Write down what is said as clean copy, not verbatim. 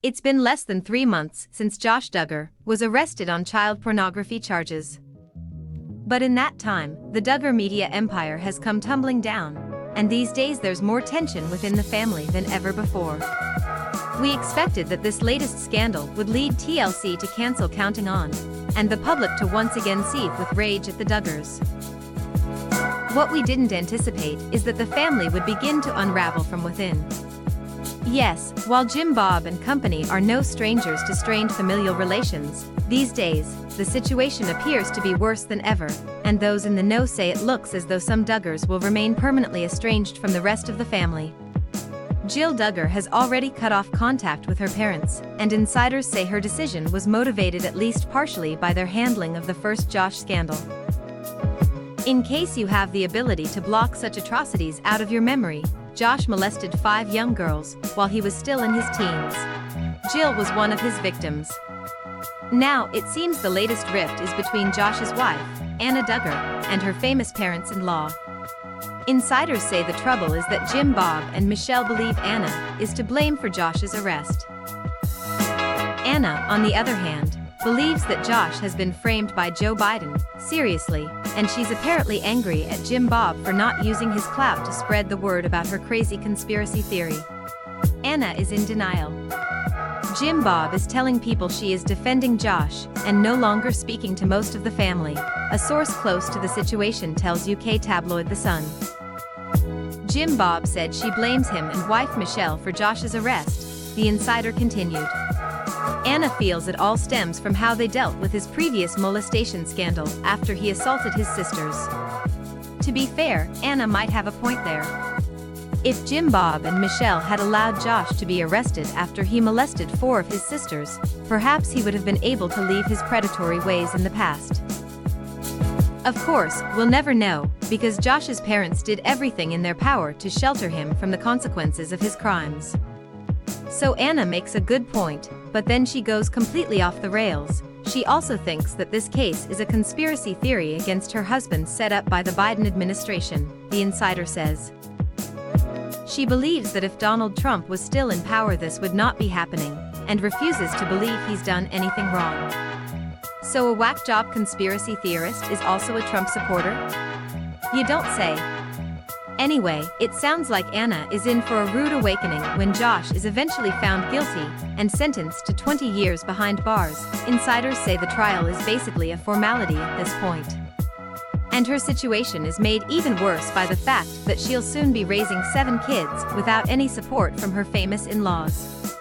It's been less than 3 months since Josh Duggar was arrested on child pornography charges. But in that time, the Duggar media empire has come tumbling down, and these days there's more tension within the family than ever before. We expected that this latest scandal would lead TLC to cancel Counting On, and the public to once again seethe with rage at the Duggars. What we didn't anticipate is that the family would begin to unravel from within. Yes, while Jim Bob and company are no strangers to strained familial relations, these days, the situation appears to be worse than ever, and those in the know say it looks as though some Duggars will remain permanently estranged from the rest of the family. Jill Duggar has already cut off contact with her parents, and insiders say her decision was motivated at least partially by their handling of the first Josh scandal. In case you have the ability to block such atrocities out of your memory, Josh molested 5 young girls while he was still in his teens. Jill was one of his victims. Now, it seems the latest rift is between Josh's wife, Anna Duggar, and her famous parents-in-law. Insiders say the trouble is that Jim Bob and Michelle believe Anna is to blame for Josh's arrest. Anna, on the other hand, believes that Josh has been framed by Joe Biden, seriously, and she's apparently angry at Jim Bob for not using his clout to spread the word about her crazy conspiracy theory. Anna is in denial. Jim Bob is telling people she is defending Josh and no longer speaking to most of the family, a source close to the situation tells UK tabloid The Sun. Jim Bob said she blames him and wife Michelle for Josh's arrest, the insider continued. Anna feels it all stems from how they dealt with his previous molestation scandal after he assaulted his sisters. To be fair, Anna might have a point there. If Jim Bob and Michelle had allowed Josh to be arrested after he molested 4 of his sisters, perhaps he would have been able to leave his predatory ways in the past. Of course, we'll never know, because Josh's parents did everything in their power to shelter him from the consequences of his crimes. So Anna makes a good point, but then she goes completely off the rails. She also thinks that this case is a conspiracy theory against her husband set up by the Biden administration, the insider says. She believes that if Donald Trump was still in power this would not be happening, and refuses to believe he's done anything wrong. So a whack job conspiracy theorist is also a Trump supporter? You don't say. Anyway, it sounds like Anna is in for a rude awakening when Josh is eventually found guilty and sentenced to 20 years behind bars. Insiders say the trial is basically a formality at this point. And her situation is made even worse by the fact that she'll soon be raising 7 kids without any support from her famous in-laws.